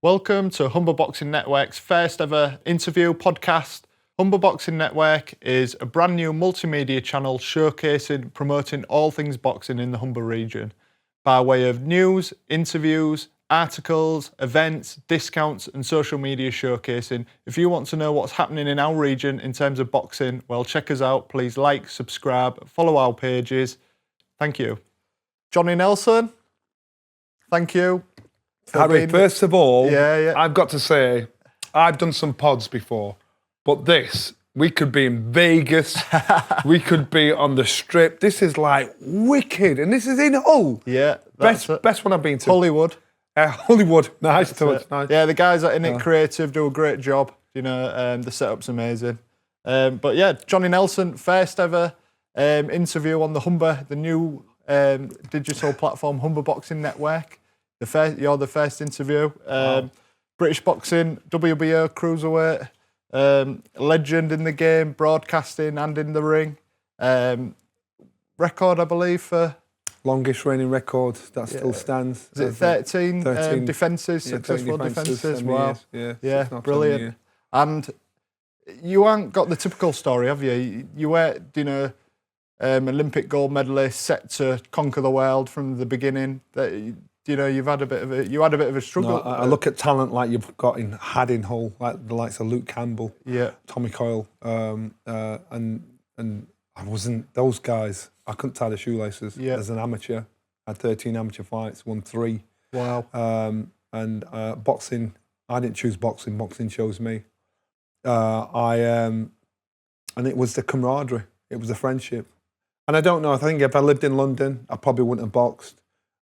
Welcome to Humber Boxing Network's first ever interview podcast. Humber Boxing Network is a brand new multimedia channel showcasing, promoting all things boxing in the Humber region by way of news, interviews, articles, events, discounts and social media showcasing. If you want to know what's happening in our region in terms of boxing, well, check us out. Please like, subscribe, follow our pages. Thank you. Johnny Nelson, thank you. Harry, first of all, Yeah. I've got to say, I've done some pods before, but this, we could be in Vegas, we could be on the Strip. This is like wicked, and this is in Hull. Yeah. Best one I've been to. Hollywood. Hollywood, nice touch. Nice. Yeah, the guys at In It Creative do a great job. You know, the setup's amazing. But yeah, Johnny Nelson, first ever interview on the Humber, the new digital platform, Humber Boxing Network. You're the first interview. Wow. British boxing, WBO cruiserweight, legend in the game, broadcasting and in the ring. Record, I believe, for Longest reigning record that still stands. is it 13 defences, successful defences? Wow. Yeah, brilliant. And you haven't got the typical story, have you? You were, Olympic gold medalist, set to conquer the world from the beginning. You've had a bit of a struggle. No, I look at talent like you've had in Hull, like the likes of Luke Campbell, Tommy Coyle, and I wasn't those guys. I couldn't tie the shoelaces as an amateur. I had 13 amateur fights, won 3. Wow. And boxing, I didn't choose boxing. Boxing chose me. And it was the camaraderie. It was the friendship. And I don't know. I think if I lived in London, I probably wouldn't have boxed.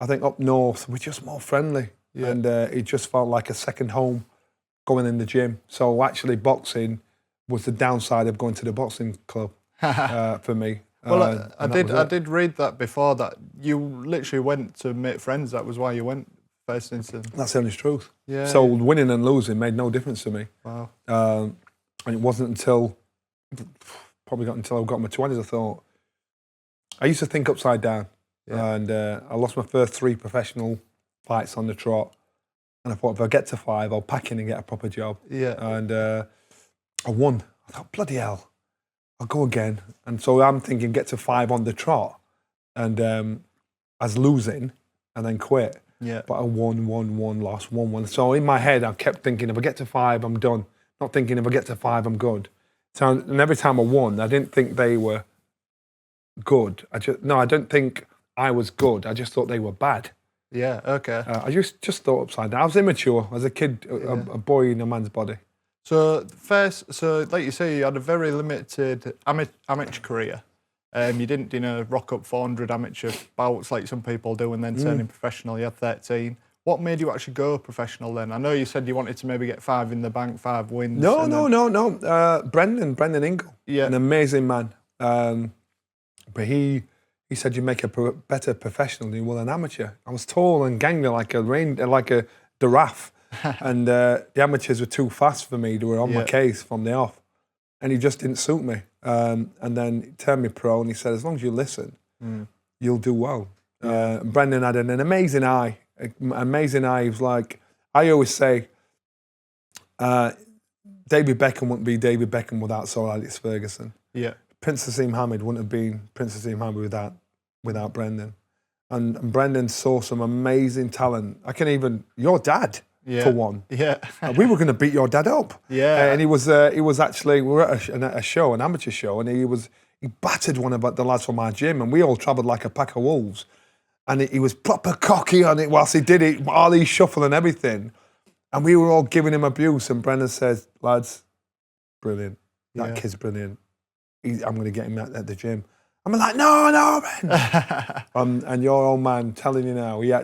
I think up north, we're just more friendly. Yeah. And it just felt like a second home going in the gym. So actually boxing was the downside of going to the boxing club for me. Well, I did read that before, that you literally went to make friends. That was why you went first instance. That's the honest truth. Yeah. So winning and losing made no difference to me. Wow. And it wasn't until I got in my 20s, I thought, I used to think upside down. Yeah. And I lost my first 3 professional fights on the trot. And I thought, if I get to 5, I'll pack in and get a proper job. Yeah. And I won. I thought, bloody hell, I'll go again. And so I'm thinking, get to 5 on the trot. And I was losing and then quit. Yeah. But I won, lost, won. So in my head, I kept thinking, if I get to 5, I'm done. Not thinking, if I get to 5, I'm good. So, and every time I won, I didn't think they were good. I don't think I was good. I just thought they were bad. Yeah, okay. I just thought upside down. I was immature as a kid, a boy in a man's body. So like you say, you had a very limited amateur career. You didn't, rock up 400 amateur bouts like some people do and then turning professional. You had 13. What made you actually go professional then? I know you said you wanted to maybe get 5 in the bank, 5 wins. No. Brendan Ingle, an amazing man. But he said, you make a better professional than you will an amateur. I was tall and gangly like a giraffe. And the amateurs were too fast for me. They were on my case from the off. And he just didn't suit me. And then he turned me pro and he said, as long as you listen, you'll do well. Brendan had an amazing eye. He was like, I always say, David Beckham wouldn't be David Beckham without Sir Alex Ferguson. Yeah. Prince Naseem Hamed wouldn't have been Prince Naseem Hamed without Brendan. And Brendan saw some amazing talent. Your dad, for one. Yeah. We were going to beat your dad up. Yeah. And he was actually, we were at a show, an amateur show, and he battered one of the lads from our gym, and we all travelled like a pack of wolves. And he was proper cocky on it whilst he did it, all these shuffle and everything. And we were all giving him abuse, and Brendan says, lads, brilliant. That kid's brilliant. I'm going to get him at the gym. I'm like, no, man. And your old man telling you now, he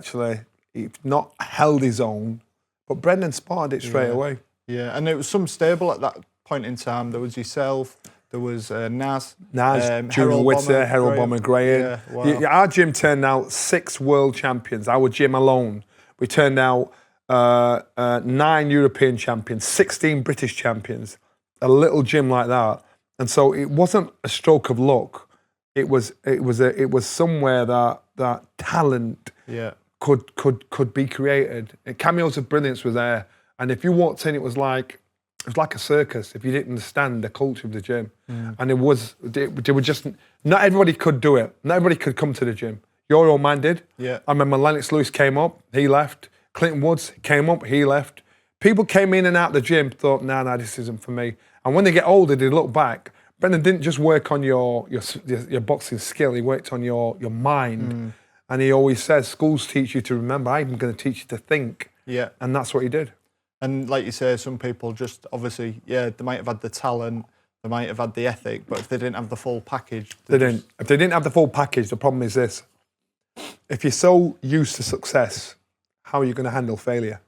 not held his own, but Brendan spotted it straight away. Yeah, and it was some stable at that point in time. There was yourself, there was Naz, Junior Witter, Harold Bomber Graham. Yeah, wow. Our gym turned out 6 world champions. Our gym alone, we turned out 9 European champions, 16 British champions. A little gym like that. And so it wasn't a stroke of luck. It was somewhere that talent could be created. Cameos of brilliance was there, And if you walked in, it was like a circus if you didn't understand the culture of the gym. And they were just, not everybody could do it. Not everybody could come to the gym. Your old man did. Yeah. I remember Lennox Lewis came up, he left. Clinton Woods came up, he left. People came in and out of the gym, thought, nah, this isn't for me. And when they get older, they look back. Brendan didn't just work on your boxing skill, he worked on your mind. And he always says, schools teach you to remember, I'm going to teach you to think. Yeah. And that's what he did. And like you say, some people just obviously, they might have had the talent, they might have had the ethic, but if they didn't have the full package... If they didn't have the full package, the problem is this. If you're so used to success, how are you going to handle failure?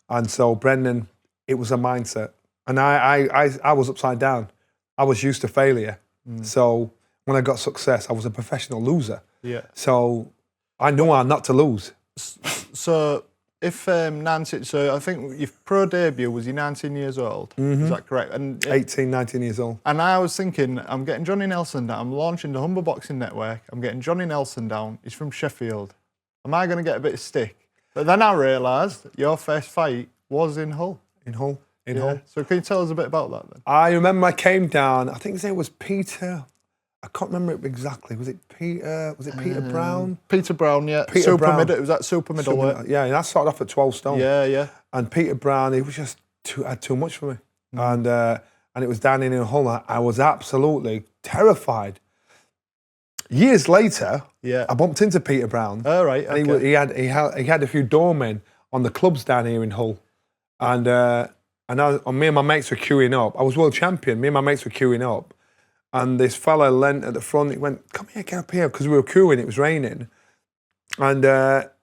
And so Brendan, it was a mindset. And I was upside down. I was used to failure. So when I got success, I was a professional loser. Yeah. So I knew how not to lose. So if so I think your pro debut was you 19 years old. Is that correct? And 18, 19 years old. And I was thinking, I'm getting Johnny Nelson down. I'm launching the Humber Boxing Network. I'm getting Johnny Nelson down. He's from Sheffield. Am I going to get a bit of stick? But then I realised your first fight was in Hull. In Hull. Hull. So can you tell us a bit about that then? I remember I came down, I think his name was Peter. I can't remember it exactly. Was it Peter? Was it Peter Brown? Peter Brown, yeah. Peter Brown. It was that super middleweight. Yeah, I started off at 12 stone. Yeah. And Peter Brown, he was just had too much for me. And it was down in Hull. I was absolutely terrified. Years later, I bumped into Peter Brown. Oh, right. Okay. And he had a few doormen on the clubs down here in Hull. And me and my mates were queuing up. I was world champion. Me and my mates were queuing up. And this fella leant at the front. He went, come here, get up here. Because we were queuing, it was raining. And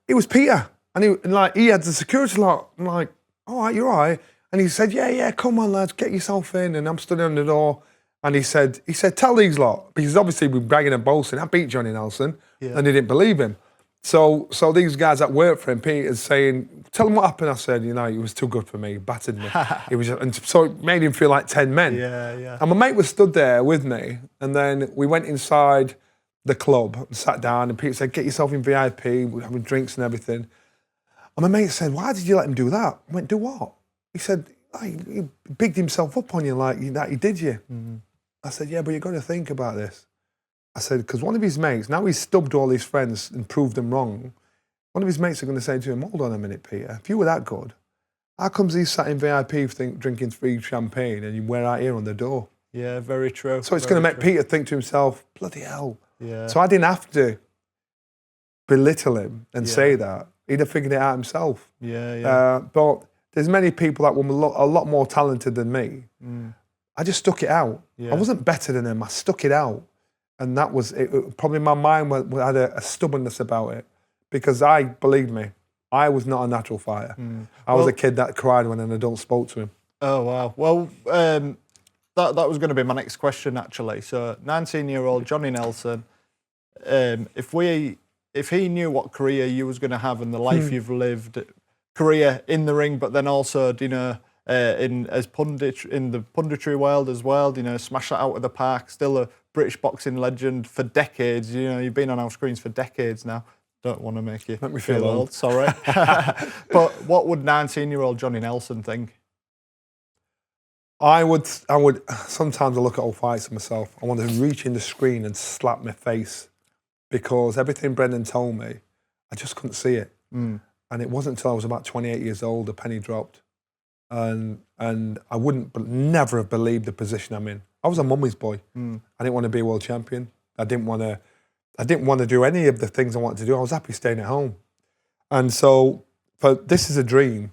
it was Peter. And he had the security lock. I'm like, all right, you're all right. And he said, yeah, come on, lads, get yourself in. And I'm stood on the door. And he said, tell these lot. Because obviously we're bragging and boasting. I beat Johnny Nelson. Yeah. And they didn't believe him. So these guys that work for him, Peter's saying, tell him what happened. I said, he was too good for me. He battered me. And so it made him feel like 10 men. Yeah. And my mate was stood there with me. And then we went inside the club and sat down. And Peter said, get yourself in VIP. We're having drinks and everything. And my mate said, why did you let him do that? I went, do what? He said, he bigged himself up on you like that he did you. I said, yeah, but you've got to think about this. I said, because one of his mates, now he's stubbed all his friends and proved them wrong, one of his mates are going to say to him, hold on a minute, Peter, if you were that good, how comes he's sat in VIP drinking free champagne and you wear out here on the door? Yeah, very true. So it's going to make Peter think to himself, bloody hell. Yeah. So I didn't have to belittle him and say that. He'd have figured it out himself. Yeah. But there's many people that were a lot more talented than me. I just stuck it out. I wasn't better than him. I stuck it out. And that was it. Probably my mind had a stubbornness about it. Because believe me, I was not a natural fighter. I was a kid that cried when an adult spoke to him. Oh, wow. Well, that was going to be my next question, actually. So 19-year-old Johnny Nelson, if he knew what career you was going to have and the life you've lived, career in the ring, but then also, in the punditry world as well, smash that out of the park, still a British boxing legend for decades. You've been on our screens for decades now. Don't want to make me feel old, sorry. But what would 19-year-old Johnny Nelson think? I would, sometimes I look at old fights of myself, I want to reach in the screen and slap my face because everything Brendan told me, I just couldn't see it. And it wasn't until I was about 28 years old, the penny dropped. And I never have believed the position I'm in. I was a mummy's boy. I didn't want to be a world champion. I didn't want to do any of the things I wanted to do. I was happy staying at home. And so this is a dream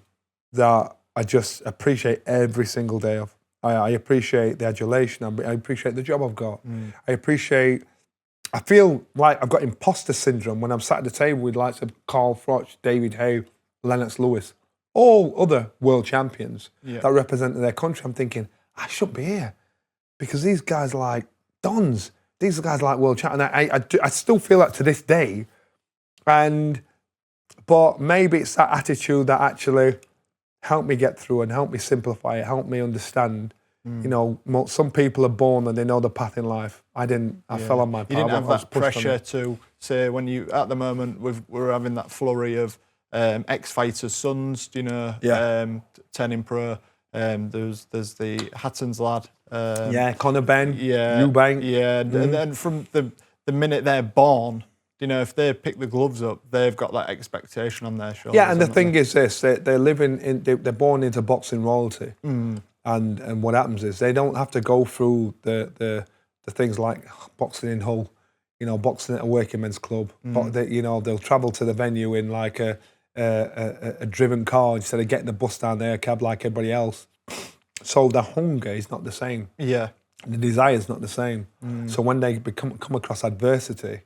that I just appreciate every single day of. I appreciate the adulation. I appreciate the job I've got. I feel like I've got imposter syndrome when I'm sat at the table with likes of Carl Froch, David Hay, Lennox Lewis, all other world champions that represent their country. I'm thinking, I shouldn't be here because these guys are like dons. These guys are like world champions. I still feel that to this day. But maybe it's that attitude that actually helped me get through and helped me simplify it, helped me understand. Some people are born and they know the path in life. I didn't. I fell on my path. You didn't have that pressure to say when you, at the moment, we're having that flurry of ex-fighters' sons, you know, turning pro. There's the Hatton's lad. Conor Ben, Eubank. Yeah, and from the minute they're born, you know, if they pick the gloves up, they've got that expectation on their shoulders. Yeah, and the thing is this, they're living they're born into boxing royalty. And what happens is they don't have to go through the things like boxing in Hull, you know, boxing at a working men's club. But they'll travel to the venue in like a driven car instead of getting the bus down there, a cab like everybody else. So the hunger is not the same. Yeah. The desire is not the same. So when they come across adversity,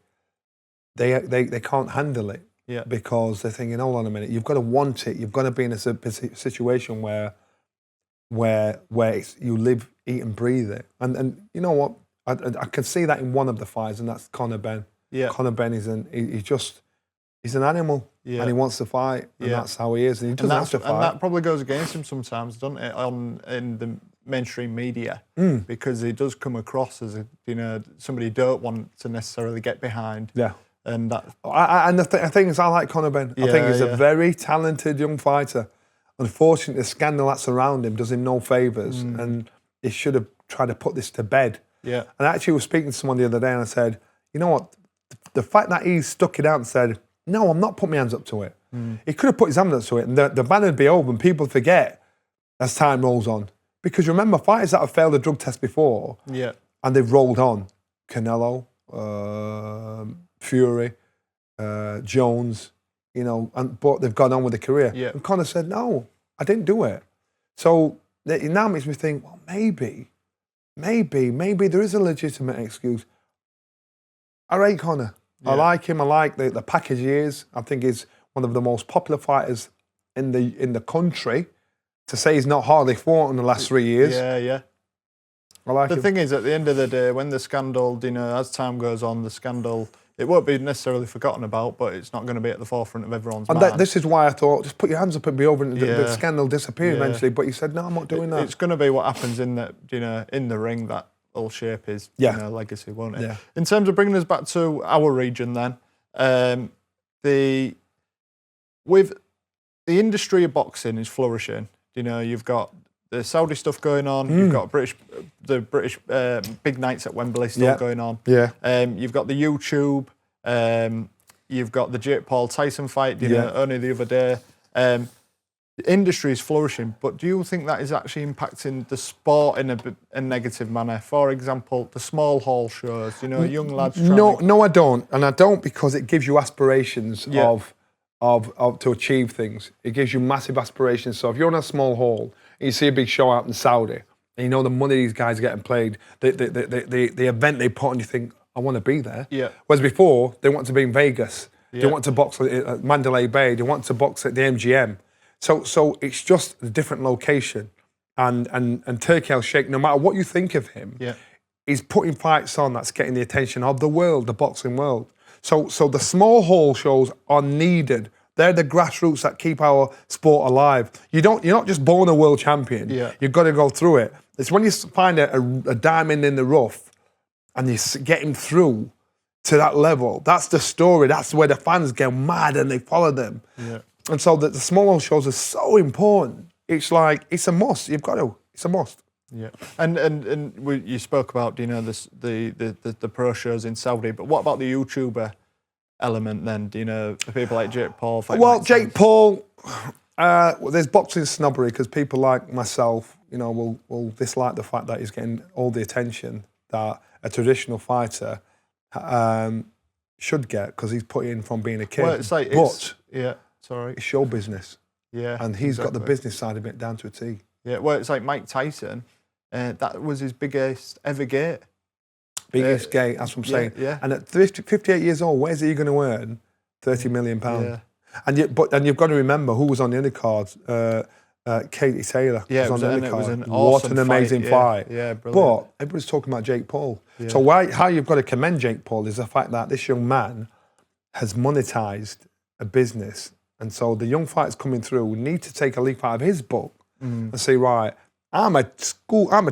they can't handle it. Yeah. Because they're thinking, hold on a minute, you've got to want it. You've got to be in a situation where you live, eat and breathe it. And you know what? I can see that in one of the fights, and that's Conor Ben. Yeah. Conor Ben is he's an animal, and he wants to fight, and that's how he is, and he doesn't have to fight. And that probably goes against him sometimes, doesn't it, in the mainstream media, because he does come across as somebody you don't want to necessarily get behind. Yeah. And that. The thing is, I like Conor Ben. I think he's a very talented young fighter. Unfortunately, the scandal that's around him does him no favours, and he should have tried to put this to bed. Yeah. And I actually was speaking to someone the other day, and I said, you know what? The fact that he stuck it out and said, no, I'm not putting my hands up to it. He could have put his hands up to it, and the ban would be over, and people forget as time rolls on. Because remember, fighters that have failed a drug test before, and they've rolled on. Canelo, Fury, Jones, you know, but they've gone on with their career. Yeah. And Conor said, no, I didn't do it. So it now makes me think, well, maybe there is a legitimate excuse. I rate Conor. I like him. I like the package he is. I think he's one of the most popular fighters in the country. To say he's not hardly fought in the last 3 years. Yeah. I like him. The thing is, at the end of the day, when the scandal, as time goes on, the scandal, it won't be necessarily forgotten about, but it's not going to be at the forefront of everyone's mind. This is why I thought, just put your hands up and be over, and the scandal disappear eventually. But he said, no, I'm not doing that. It's going to be what happens in the ring that will shape his legacy, won't it? Yeah. In terms of bringing us back to our region, then, with the industry of boxing is flourishing. You've got the Saudi stuff going on. You've got the British big nights at Wembley still going on. Yeah. You've got the YouTube. You've got the Jake Paul Tyson fight. Only the other day. The industry is flourishing, but do you think that is actually impacting the sport in a negative manner? For example, the small hall shows. Young lads. No, I don't, and I don't because it gives you aspirations of to achieve things. It gives you massive aspirations. So if you're in a small hall and you see a big show out in Saudi, and you know the money these guys are getting paid, the event they put on, you think, I want to be there. Yeah. Whereas before, they want to be in Vegas. They want to box at Mandalay Bay. They want to box at the MGM. So it's just a different location. And Turkey Al-Sheikh, no matter what you think of him, he's putting fights on that's getting the attention of the world, the boxing world. So the small hall shows are needed. They're the grassroots that keep our sport alive. You're not just born a world champion. Yeah. You've got to go through it. It's when you find a diamond in the rough and you get him through to that level. That's the story. That's where the fans get mad and they follow them. Yeah. And so the small hall shows are so important. It's like, it's a must. You've got to. It's a must. Yeah, and you spoke about the pro shows in Saudi, but what about the YouTuber element then? For people like Jake Paul? Well, Jake Paul, there's boxing snobbery because people like myself, will dislike the fact that he's getting all the attention that a traditional fighter should get because he's put in from being a kid. Well, it's like, it's show business. Yeah, and he's got the business side of it down to a T. Yeah, well, it's like Mike Tyson. That was his biggest ever gate. Biggest gate, that's what I'm saying. Yeah. And at 58 years old, where's he going to earn £30 million? Yeah. And you've got to remember who was on the undercard. Katie Taylor was on the undercard. It was an what awesome an amazing fight. Yeah, brilliant. But everybody's talking about Jake Paul. Yeah. So how you've got to commend Jake Paul is the fact that this young man has monetised a business. And so the young fighters coming through need to take a leaf out of his book and say, right, I'm a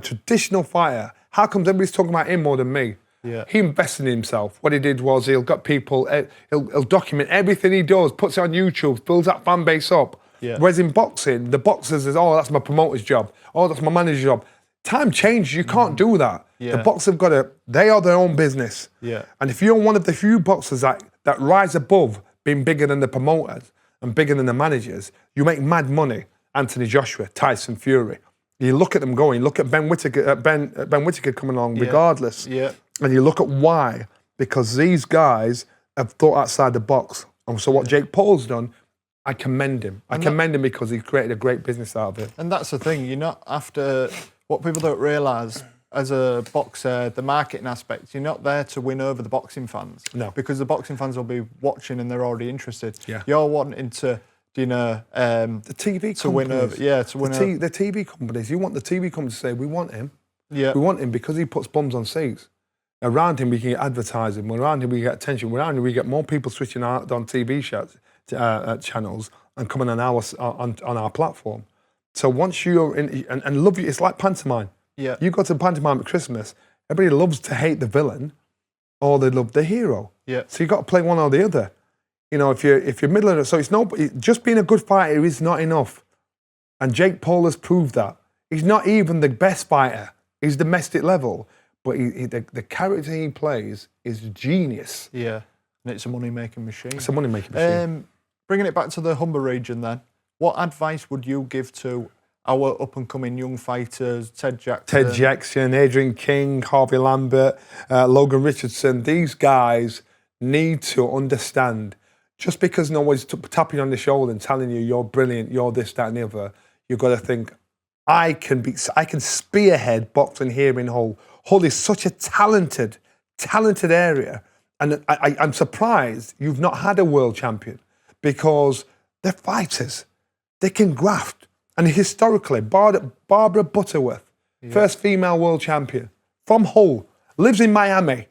traditional fighter. How comes everybody's talking about him more than me? Yeah. He invested in himself. What he did was he'll got people, he'll document everything he does, puts it on YouTube, builds that fan base up. Yeah. Whereas in boxing, the boxers is, oh, that's my promoter's job. Oh, that's my manager's job. Time changes. You can't do that. Yeah. The boxers have got to, they are their own business. Yeah. And if you're one of the few boxers that rise above being bigger than the promoters and bigger than the managers, you make mad money. Anthony Joshua, Tyson Fury. You look at them going, look at Ben Whittaker, Ben Whittaker coming along regardless. Yeah. And you look at why, because these guys have thought outside the box. And so what Jake Paul's done, I commend him. I commend him because he's created a great business out of it. And that's the thing, you're not after, what people don't realise, as a boxer, the marketing aspect, you're not there to win over the boxing fans. No. Because the boxing fans will be watching and they're already interested. Yeah. You're wanting to, the TV to win over, the TV companies. You want the TV companies to say, we want him. Yeah. We want him because he puts bums on seats. Around him, we can get advertising. Around him, we get attention. Around him, we get more people switching out on TV channels and coming on our platform. So once you're in, and love you, it's like pantomime. Yeah. You go to pantomime at Christmas, everybody loves to hate the villain or they love the hero. Yeah. So you've got to play one or the other. You know, if you're middle of it, so it's no, just being a good fighter is not enough. And Jake Paul has proved that. He's not even the best fighter. He's domestic level. But the character he plays is genius. Yeah. And it's a money-making machine. It's a money-making machine. Bringing it back to the Humber region then, what advice would you give to our up-and-coming young fighters, Ted Jackson, Adrian King, Harvey Lambert, Logan Richardson? These guys need to understand, just because no one's tapping on the shoulder and telling you you're brilliant, you're this, that, and the other, you've got to think, I can spearhead boxing here in Hull. Hull is such a talented area. And I'm surprised you've not had a world champion because they're fighters. They can graft. And historically, Barbara Butterworth, first female world champion from Hull, lives in Miami.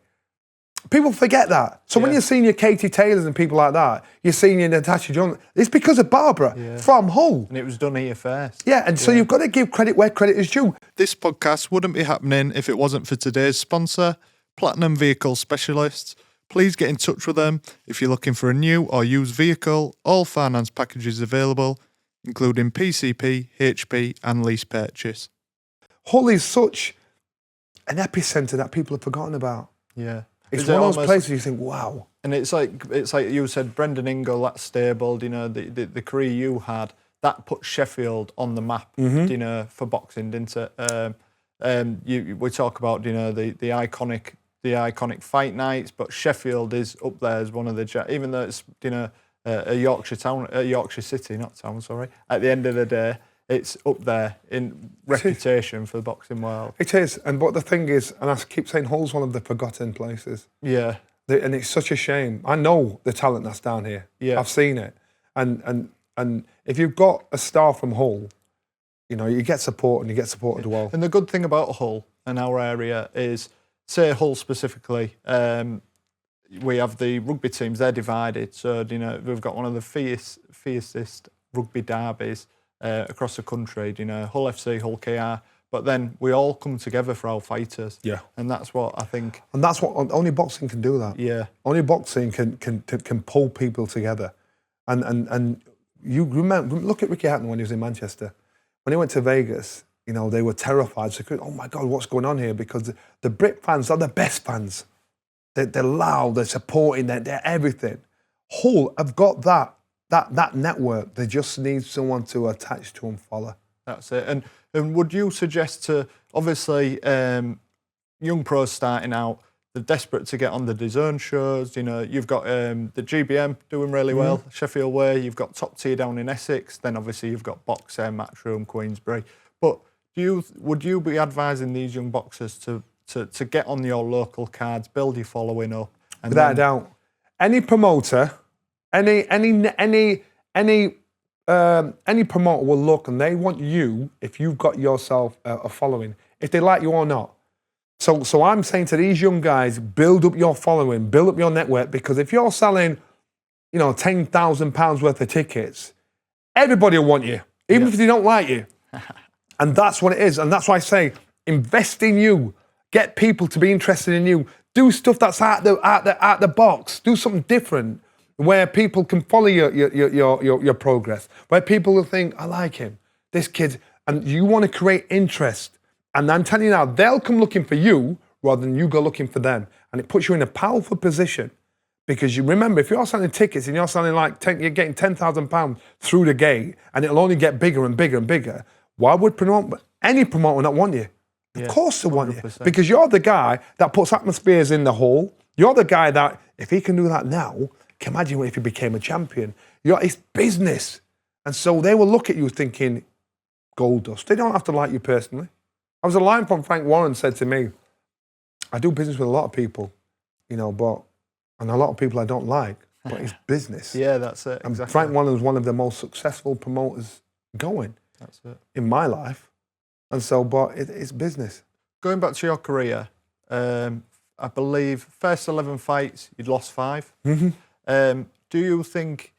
People forget that. So when you're seeing your Katie Taylors and people like that, you're seeing your Natasha Jones, it's because of Barbara from Hull. And it was done here first. Yeah, and so you've got to give credit where credit is due. This podcast wouldn't be happening if it wasn't for today's sponsor, Platinum Vehicle Specialists. Please get in touch with them if you're looking for a new or used vehicle. All finance packages available, including PCP, HP and lease purchase. Hull is such an epicentre that people have forgotten about. Yeah. It's one of those places you think, wow. And it's like you said, Brendan Ingle, that stable, you know, the career you had, that put Sheffield on the map, you know, for boxing, didn't it? We talk about, you know, the iconic fight nights, but Sheffield is up there as one of the, even though it's, you know, a Yorkshire city, not town, sorry. At the end of the day, it's up there in reputation for the boxing world. It is, but the thing is, and I keep saying Hull's one of the forgotten places. Yeah. And it's such a shame. I know the talent that's down here. Yeah. I've seen it. And if you've got a star from Hull, you know, you get support and you get supported well. And the good thing about Hull and our area is, say Hull specifically, we have the rugby teams, they're divided. So, you know, we've got one of the fiercest rugby derbies across the country, you know, Hull FC, Hull KR, but then we all come together for our fighters. Yeah. And that's what I think. And that's what, only boxing can do that. Yeah. Only boxing can pull people together. And you remember, look at Ricky Hatton when he was in Manchester. When he went to Vegas, you know, they were terrified. So, oh my God, what's going on here? Because the Brit fans are the best fans. They're loud, they're supporting, they're everything. Hull have got that network. They just need someone to attach to and follow. That's it. And would you suggest to, obviously, young pros starting out, they're desperate to get on the DAZN shows. You know, you've got the GBM doing really well, Sheffield Way. You've got Top Tier down in Essex. Then obviously you've got Boxer, Matchroom, Queensbury. But would you be advising these young boxers to get on your local cards, build your following up? And without a doubt, any promoter, any promoter will look and they want you, if you've got yourself a following, if they like you or not. So I'm saying to these young guys, build up your following, build up your network, because if you're selling, you know, £10,000 worth of tickets, everybody will want you, even if they don't like you. And that's what it is. And that's why I say, invest in you, get people to be interested in you. Do stuff that's out the box. Do something different where people can follow your progress. Where people will think, I like him, this kid, and you want to create interest. And I'm telling you now, they'll come looking for you rather than you go looking for them. And it puts you in a powerful position because you remember, if you're selling tickets and you're selling you're getting £10,000 through the gate and it'll only get bigger and bigger and bigger, why would any promoter not want you? Of course they want 100%. You. Because you're the guy that puts atmospheres in the hall. You're the guy that, if he can do that now, can you imagine if he became a champion? It's business. And so they will look at you thinking, gold dust. They don't have to like you personally. I was a line from Frank Warren said to me, I do business with a lot of people, and a lot of people I don't like, but it's business. Yeah, that's it. And exactly. Frank Warren was one of the most successful promoters going. That's it. In my life. And so, but it's business. Going back to your career, I believe first 11 fights, you'd lost 5. Mm-hmm. Do you think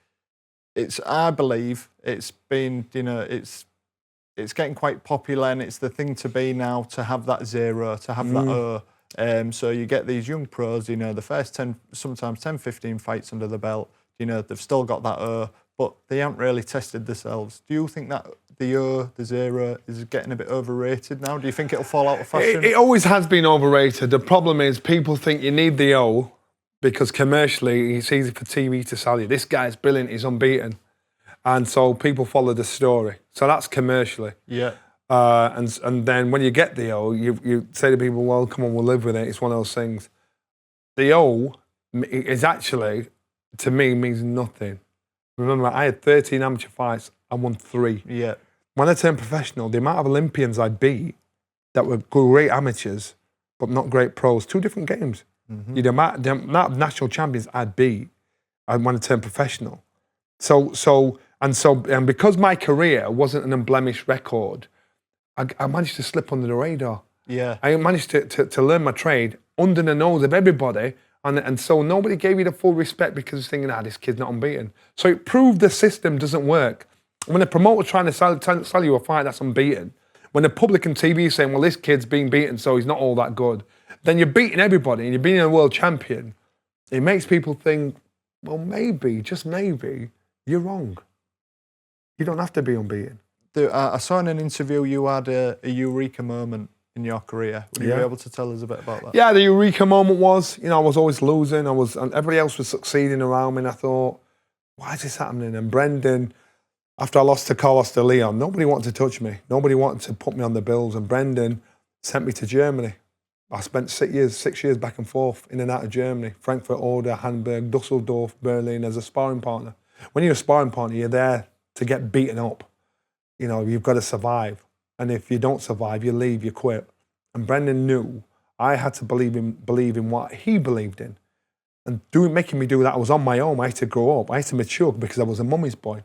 I believe it's been, it's getting quite popular and it's the thing to be now to have that 0, to have that O. So you get these young pros, the first 10, sometimes 10, 15 fights under the belt, they've still got that O, but they haven't really tested themselves. Do you think that the O, the 0, is getting a bit overrated now? Do you think it'll fall out of fashion? It always has been overrated. The problem is people think you need the O because commercially it's easy for TV to sell you. This guy's brilliant, he's unbeaten. And so people follow the story. So that's commercially. Yeah. And then when you get the O, you say to people, well, come on, we'll live with it. It's one of those things. The O is actually, to me, means nothing. Remember, I had 13 amateur fights. I won 3. Yeah. When I turned professional, the amount of Olympians I beat that were great amateurs, but not great pros, 2 different games. Mm-hmm. The amount of national champions I beat when I turned professional. And because my career wasn't an unblemished record, I managed to slip under the radar. Yeah. I managed to learn my trade under the nose of everybody. And so nobody gave you the full respect because it's thinking, this kid's not unbeaten. So it proved the system doesn't work. When a promoter's trying to sell you a fight that's unbeaten, when the public and TV is saying, well, this kid's being beaten, so he's not all that good, then you're beating everybody and you're beating a world champion. It makes people think, well, maybe, just maybe, you're wrong. You don't have to be unbeaten. I saw in an interview you had a Eureka moment in your career. Would you be able to tell us a bit about that? Yeah, the Eureka moment was, I was always losing. And everybody else was succeeding around me. And I thought, why is this happening? And Brendan, after I lost to Carlos de Leon, nobody wanted to touch me. Nobody wanted to put me on the bills. And Brendan sent me to Germany. I spent 6 years back and forth in and out of Germany. Frankfurt, Oder, Hamburg, Dusseldorf, Berlin as a sparring partner. When you're a sparring partner, you're there to get beaten up. You've got to survive. And if you don't survive, you leave, you quit. And Brendan knew I had to believe in what he believed in. And making me do that, I was on my own. I had to grow up. I had to mature because I was a mummy's boy.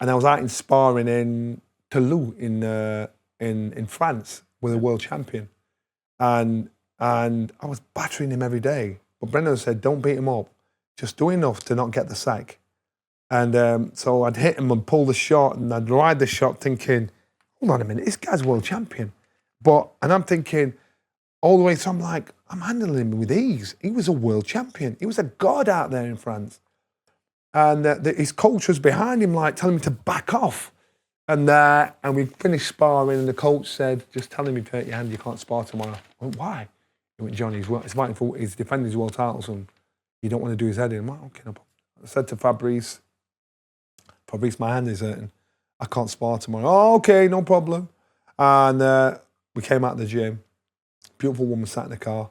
And I was out in sparring in Toulouse in France with a world champion. And I was battering him every day. But Brendan said, don't beat him up. Just do enough to not get the sack. And so I'd hit him and pull the shot and I'd ride the shot thinking, hold on a minute, this guy's world champion. And I'm thinking, all the way through, I'm like, I'm handling him with ease. He was a world champion. He was a god out there in France. And his coach was behind him, like telling him to back off. And we finished sparring and the coach said, just tell him you hurt your hand, you can't spar tomorrow. I went, why? He went, Johnny, he's defending his world titles and you don't want to do his head in. I'm like, okay, no problem. I said to Fabrice, my hand is hurting. I can't spar tomorrow. Oh, okay, no problem. And we came out of the gym. Beautiful woman sat in the car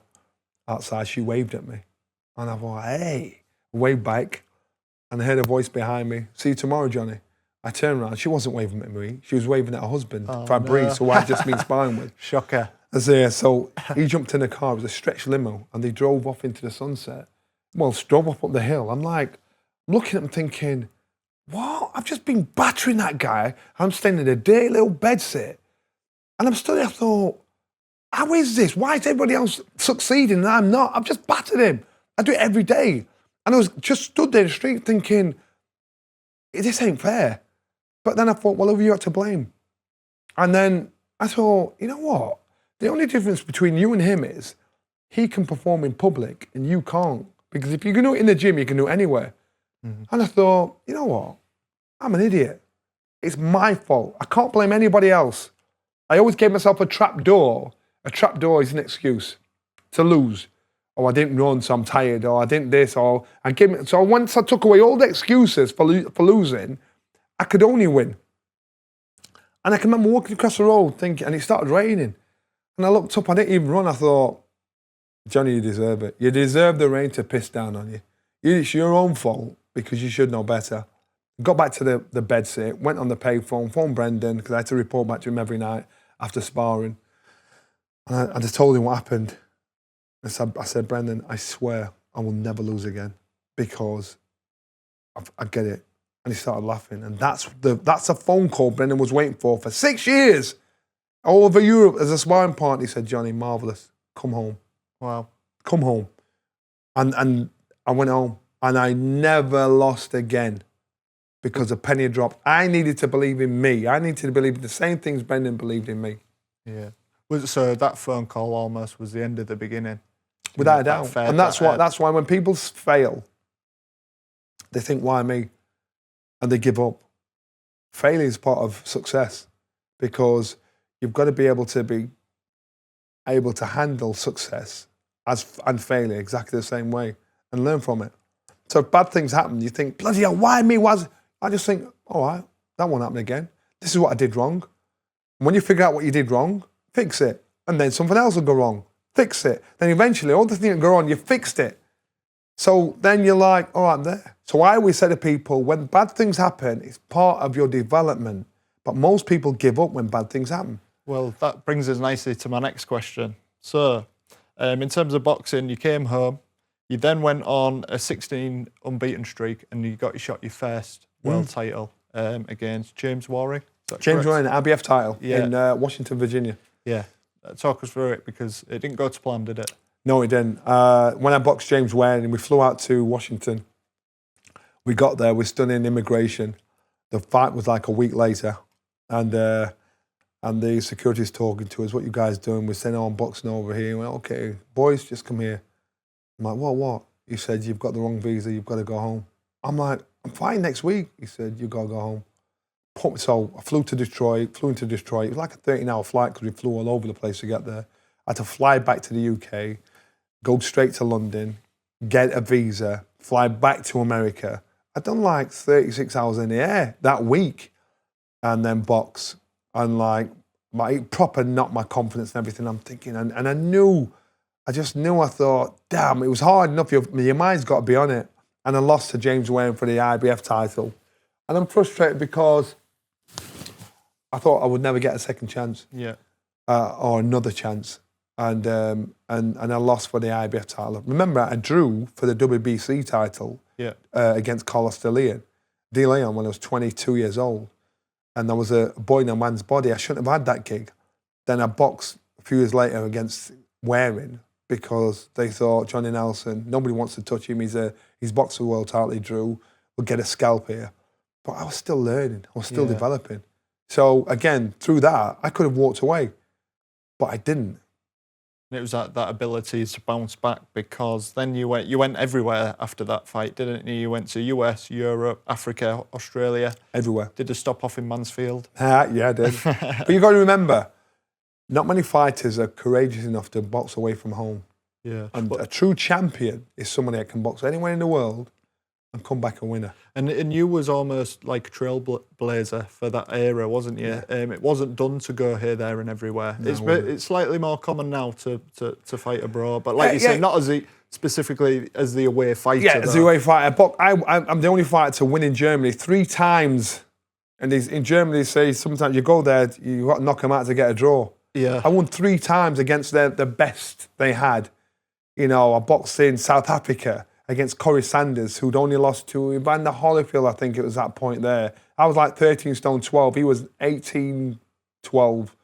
outside. She waved at me. And I thought, hey, waved back. And I heard a voice behind me. See you tomorrow, Johnny. I turned around. She wasn't waving at me. She was waving at her husband, Fabrice, who I'd just been sparring with. Shocker. So he jumped in the car. It was a stretch limo. And they drove off into the sunset. Well, drove up the hill. I'm looking at him thinking, what? I've just been battering that guy. I'm staying in a dirty little bedsit. And I'm still there, I thought, how is this? Why is everybody else succeeding and I'm not? I've just battered him. I do it every day. And I was just stood there in the street thinking, this ain't fair. But then I thought, well, who are you to blame? And then I thought, you know what? The only difference between you and him is he can perform in public and you can't. Because if you can do it in the gym, you can do it anywhere. And I thought, you know what? I'm an idiot. It's my fault. I can't blame anybody else. I always gave myself a trap door. A trap door is an excuse to lose. Oh, I didn't run, so I'm tired. Or I didn't this. Or I gave me. So once I took away all the excuses for losing, I could only win. And I can remember walking across the road thinking, and it started raining. And I looked up, I didn't even run. I thought, Johnny, you deserve it. You deserve the rain to piss down on you. It's your own fault because you should know better. Got back to the bed sit, went on the payphone, phoned Brendan because I had to report back to him every night after sparring. And I just told him what happened. I said, Brendan, I swear I will never lose again because I get it. And he started laughing. And that's a phone call Brendan was waiting for 6 years. All over Europe as a sparring partner. He said, Johnny, marvellous. Come home. Wow. Come home. And I went home. And I never lost again because a penny had dropped. I needed to believe in me. I needed to believe in the same things Brendan believed in me. Yeah. So that phone call almost was the end of the beginning. Without a doubt. And that's why when people fail, they think, why me? And they give up. Failure is part of success because you've got to be able to handle success and failure exactly the same way and learn from it. So if bad things happen, you think, bloody hell, why me? I just think, all right, that won't happen again. This is what I did wrong. And when you figure out what you did wrong, fix it. And then something else will go wrong. Fix it. Then eventually, all the things that go wrong, you fixed it. So then you're like, all right, I'm there. So I always say to people, when bad things happen, it's part of your development. But most people give up when bad things happen. Well, that brings us nicely to my next question. So, in terms of boxing, you came home, you then went on a 16 unbeaten streak, and you shot your first world title against James Waring. James Waring, IBF title in Washington, Virginia. Yeah. Talk us through it because it didn't go to plan, did it? No, it didn't. When I boxed James Waring, we flew out to Washington. We got there, we stood in immigration. The fight was like a week later. And the security's talking to us, what you guys doing? We're saying, oh, I'm boxing over here. We went, okay, boys, just come here. I'm like, what? He said, you've got the wrong visa, you've got to go home. I'm like, I'm fighting next week. He said, you've got to go home. So I flew into Detroit. It was like a 13-hour flight because we flew all over the place to get there. I had to fly back to the UK, go straight to London, get a visa, fly back to America. I'd done like 36 hours in the air that week and then box. And like, my proper knocked my confidence and everything. I'm thinking, and I just knew, I thought, damn, it was hard enough. Your mind's got to be on it. And I lost to James Waring for the IBF title. And I'm frustrated because I thought I would never get a second chance. Yeah. Or another chance. And I lost for the IBF title. Remember, I drew for the WBC title against Carlos De Leon when I was 22 years old. And there was a boy in a man's body. I shouldn't have had that gig. Then I boxed a few years later against Waring because they thought Johnny Nelson, nobody wants to touch him. He's boxed the world title he drew. We'll get a scalp here. But I was still learning. I was still developing. So again, through that, I could have walked away, but I didn't. And it was that ability to bounce back because then you went everywhere after that fight, didn't you? You went to US, Europe, Africa, Australia. Everywhere. Did a stop off in Mansfield? Yeah, I did. But you've got to remember, not many fighters are courageous enough to box away from home. Yeah. And a true champion is somebody that can box anywhere in the world and come back a winner. And you was almost like a trailblazer for that era, wasn't you? Yeah. It wasn't done to go here, there and everywhere. No, It's slightly more common now to fight abroad, but like you say, not specifically as the away fighter. Yeah, as the away fighter. But I'm the only fighter to win in Germany 3 times. And in Germany, they say sometimes you go there, you got to knock them out to get a draw. Yeah. I won 3 times against the best they had. You know, I boxed in South Africa against Corey Sanders, who'd only lost to Evander Holyfield, I think it was that point there. I was like 13 stone 12. He was 18, 12.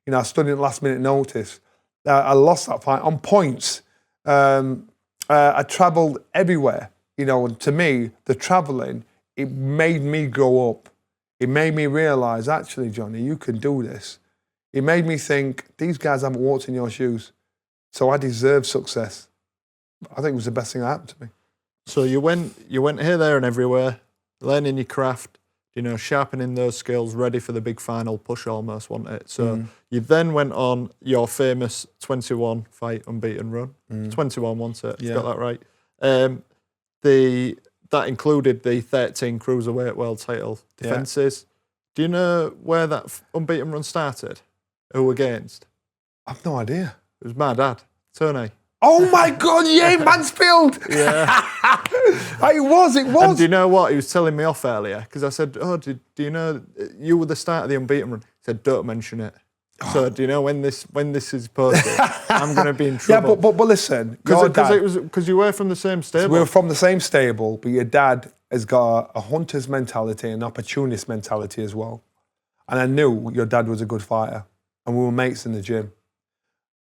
You know, I stood in last minute notice. I lost that fight on points. I travelled everywhere. You know, and to me, the travelling, it made me grow up. It made me realise, actually, Johnny, you can do this. It made me think, these guys haven't walked in your shoes. So I deserve success. I think it was the best thing that happened to me. So you went here, there, and everywhere, learning your craft, sharpening those skills, ready for the big final push almost, wasn't it? So you then went on your famous 21 fight unbeaten run. 21, wasn't it? Yeah. Got that right. That included the 13 cruiserweight world title defences. Do you know where that unbeaten run started? Who against? I've no idea. It was my dad, Tony. Oh my God, yeah, Mansfield! Yeah. It was. And do you know what? He was telling me off earlier, because I said, do you know, you were the start of the unbeaten run? He said, don't mention it. So do you know when this is posted, I'm going to be in trouble. Yeah, but listen, because you were from the same stable. We were from the same stable, but your dad has got a hunter's mentality and an opportunist mentality as well. And I knew your dad was a good fighter, and we were mates in the gym.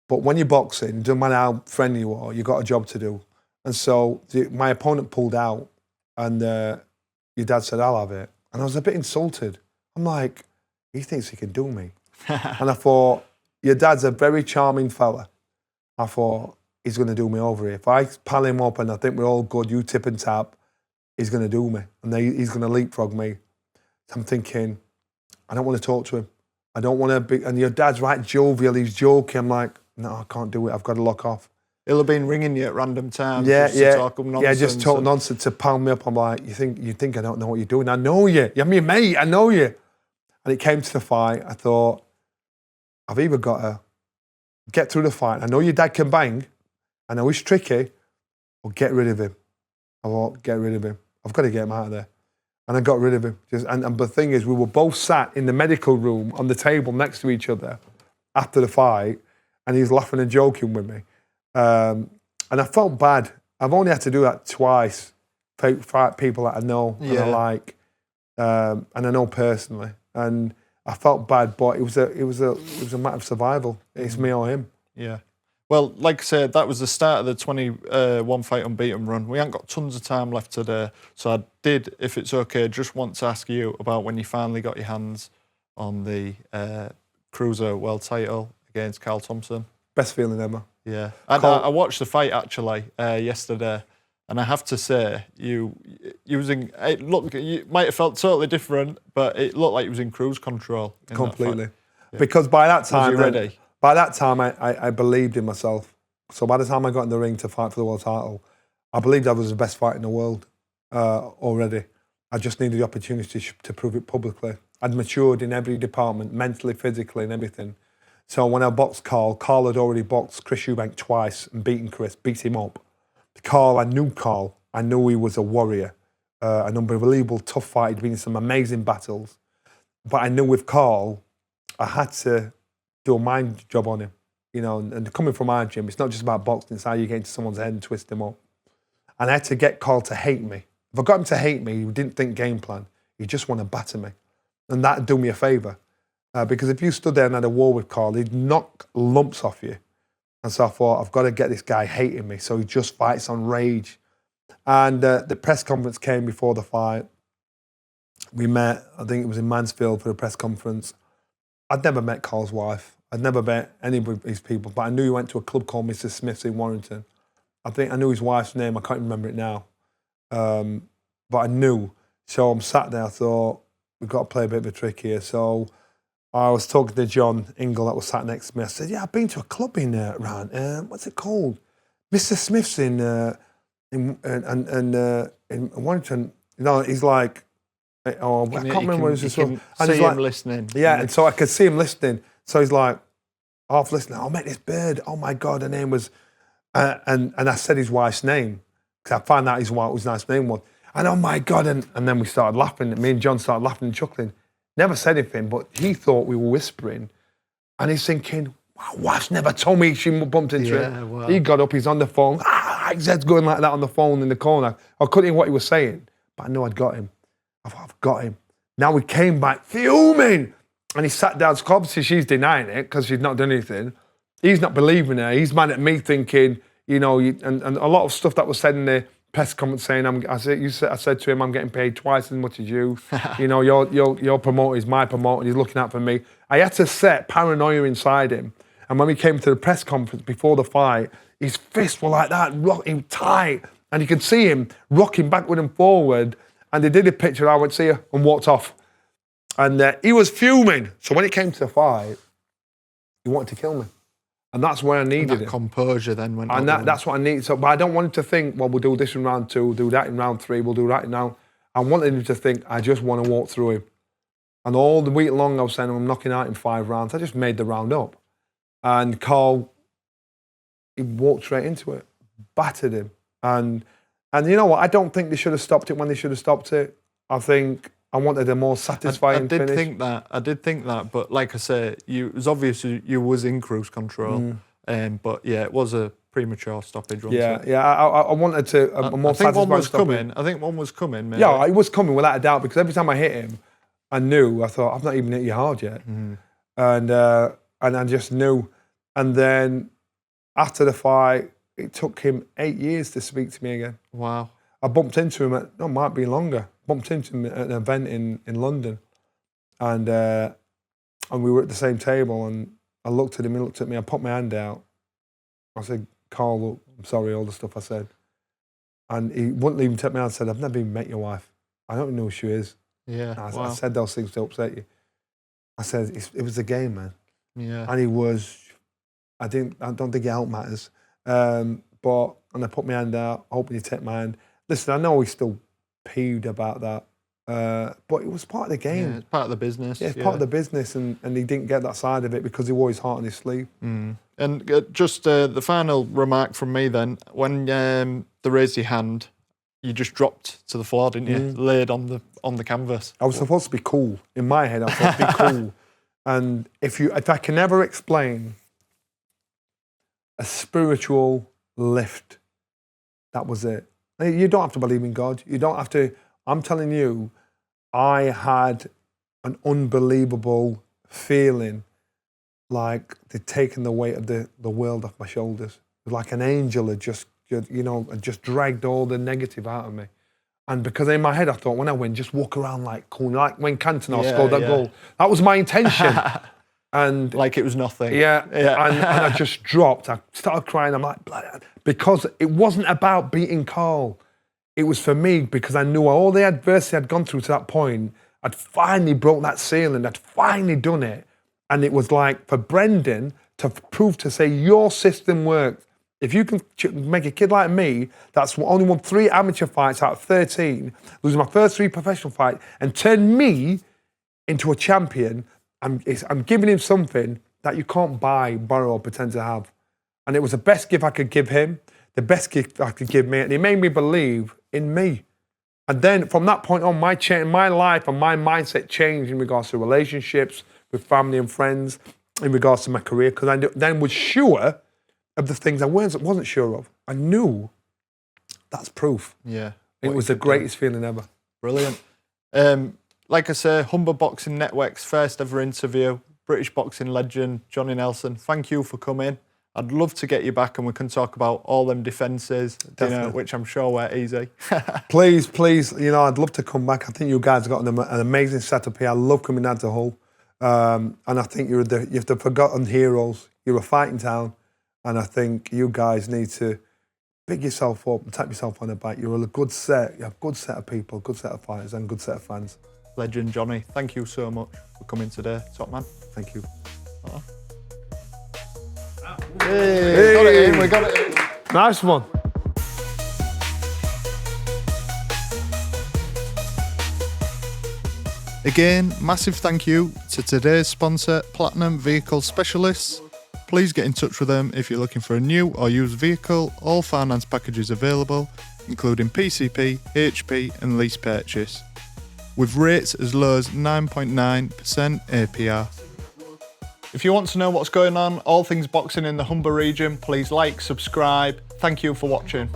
But when you're boxing, it doesn't matter how friendly you are, you've got a job to do. And so my opponent pulled out, and your dad said, I'll have it. And I was a bit insulted. I'm like, he thinks he can do me. And I thought, your dad's a very charming fella. I thought, he's going to do me over here. If I pal him up and I think we're all good, you tip and tap, he's going to do me. And he's going to leapfrog me. So I'm thinking, I don't want to talk to him. I don't want to be... And your dad's right jovial, he's joking. I'm like, no, I can't do it. I've got to lock off. He'll have been ringing you at random times to talk nonsense. Yeah, just talk nonsense to pound me up. I'm like, you think I don't know what you're doing? I know you. You're my mate. I know you. And it came to the fight. I thought, I've either got to get through the fight. I know your dad can bang. I know he's tricky. Or get rid of him. I thought, get rid of him. I've got to get him out of there. And I got rid of him. And the thing is, we were both sat in the medical room on the table next to each other after the fight. And he's laughing and joking with me. And I felt bad. I've only had to do that twice. Fight people that I know and I like, and I know personally. And I felt bad, but it was a matter of survival. It's me or him. Yeah. Well, like I said, that was the start of the 21 fight unbeaten run. We ain't got tons of time left today, so I did, if it's okay, just want to ask you about when you finally got your hands on the cruiser world title against Carl Thompson. Best feeling ever. Yeah, I watched the fight actually yesterday, and I have to say, you might have felt totally different, but it looked like you was in cruise control. Completely, because by that time, was you ready? By that time, I believed in myself. So by the time I got in the ring to fight for the world title, I believed I was the best fighter in the world already. I just needed the opportunity to prove it publicly. I'd matured in every department, mentally, physically, and everything. So when I boxed Carl had already boxed Chris Eubank twice and beat him up. I knew he was a warrior, an unbelievable tough fight. He'd been in some amazing battles. But I knew with Carl, I had to do a mind job on him. And coming from our gym, it's not just about boxing, it's how you get into someone's head and twist him up. And I had to get Carl to hate me. If I got him to hate me, he didn't think game plan. He just wanted to batter me. And that'd do me a favour. Because if you stood there and had a war with Carl, he'd knock lumps off you. And so I thought, I've got to get this guy hating me. So he just fights on rage. And the press conference came before the fight. We met, I think it was in Mansfield for a press conference. I'd never met Carl's wife. I'd never met any of these people, but I knew he went to a club called Mr. Smith's in Warrington. I knew his wife's name, I can't remember it now. But I knew. So I'm sat there, I thought, we've got to play a bit of a trick here. So I was talking to John Ingle that was sat next to me. I said, yeah, I've been to a club in what's it called? Mr. Smith's in Warrington. He's like, I can't remember what it was. And see him listening. Yeah, and so I could see him listening. So he's like, half listening, I met this bird. Oh my God, her name was, and I said his wife's name, because I found out his wife's name was. And oh my God, and then we started laughing. Me and John started laughing and chuckling. Never said anything, but he thought we were whispering. And he's thinking, my wife's never told me she bumped into him. Wow. He got up, he's on the phone. His head's going like that on the phone in the corner. I couldn't hear what he was saying, but I knew I'd got him. I thought, I've got him. Now we came back fuming. And he sat down, so obviously she's denying it because she's not done anything. He's not believing her. He's mad at me thinking, and a lot of stuff that was said in the press conference saying, I said to him, I'm getting paid twice as much as you. Your promoter is my promoter. He's looking out for me. I had to set paranoia inside him. And when we came to the press conference before the fight, his fists were like that, rocking tight. And you could see him rocking backward and forward. And they did a picture, I went, see you, and walked off. And he was fuming. So when it came to the fight, he wanted to kill me. And that's where I needed it. Composure then went And that's what I needed. So, but I don't want him to think, well, we'll do this in round 2, we'll do that in round 3, we'll do that in round. I wanted him to think, I just want to walk through him. And all the week long I was saying, I'm knocking out in 5 rounds. I just made the round up. And Carl, he walked straight into it, battered him. And you know what? I don't think they should have stopped it when they should have stopped it. I think I wanted a more satisfying finish. I did think that, but like I say, it was obvious you was in cruise control. But yeah, it was a premature stoppage. I wanted to a more satisfying stoppage. I think one was coming. Maybe. Yeah, it was coming without a doubt, because every time I hit him, I thought, I've not even hit you hard yet. And I just knew. And then after the fight, it took him 8 years to speak to me again. Wow. I bumped into him it might be longer. Bumped into him at an event in London. And we were at the same table, and I looked at him, he looked at me, I put my hand out. I said, Carl, look, I'm sorry, all the stuff I said. And he wouldn't even take my hand and said, I've never even met your wife. I don't know who she is. Yeah. I said those things to upset you. I said, it was a game, man. Yeah. And he was, I don't think it matters. And I put my hand out, hoping he'd take my hand. Listen, I know he's still peeved about that, but it was part of the game. Yeah, it's part of the business. Yeah, it's part of the business, and he didn't get that side of it because he wore his heart on his sleeve. And just the final remark from me then, when they raised your hand, you just dropped to the floor, didn't you? Laid on the canvas. I was supposed to be cool. In my head, I was supposed to be cool. And if I can ever explain a spiritual lift, that was it. You don't have to believe in God. You don't have to. I'm telling you, I had an unbelievable feeling like they'd taken the weight of the world off my shoulders. It was like an angel had just dragged all the negative out of me. And because in my head I thought, when I win, just walk around like cool, like when Cantona scored that goal. That was my intention. And like it was nothing. Yeah. And I just dropped. I started crying. I'm like, because it wasn't about beating Carl. It was for me, because I knew all the adversity I'd gone through to that point. I'd finally broke that ceiling. I'd finally done it. And it was like for Brendan to prove, to say, your system worked. If you can make a kid like me, that's only won 3 amateur fights out of 13, losing my first 3 professional fights, and turn me into a champion, I'm giving him something that you can't buy, borrow, or pretend to have. And it was the best gift I could give him, the best gift I could give me, and it made me believe in me. And then from that point on, my life and my mindset changed in regards to relationships with family and friends, in regards to my career, because I then was sure of the things I wasn't sure of. I knew that's proof. Yeah. It was the greatest feeling ever. Brilliant. Like I say, Humber Boxing Network's first ever interview, British boxing legend Johnny Nelson. Thank you for coming. I'd love to get you back and we can talk about all them defences, which I'm sure were easy. Please, I'd love to come back. I think you guys have got an amazing setup here. I love coming down to Hull. And I think you're the forgotten heroes. You're a fighting town. And I think you guys need to pick yourself up and tap yourself on the back. You're a good set. You have a good set of people, good set of fighters, and good set of fans. Legend Johnny, thank you so much for coming today, top man. Thank you. Hey, we got it in. Nice one. Again, massive thank you to today's sponsor, Platinum Vehicle Specialists. Please get in touch with them if you're looking for a new or used vehicle. All finance packages available, including PCP, HP and lease purchase, with rates as low as 9.9% APR. If you want to know what's going on, all things boxing in the Humber region, please like, subscribe. Thank you for watching.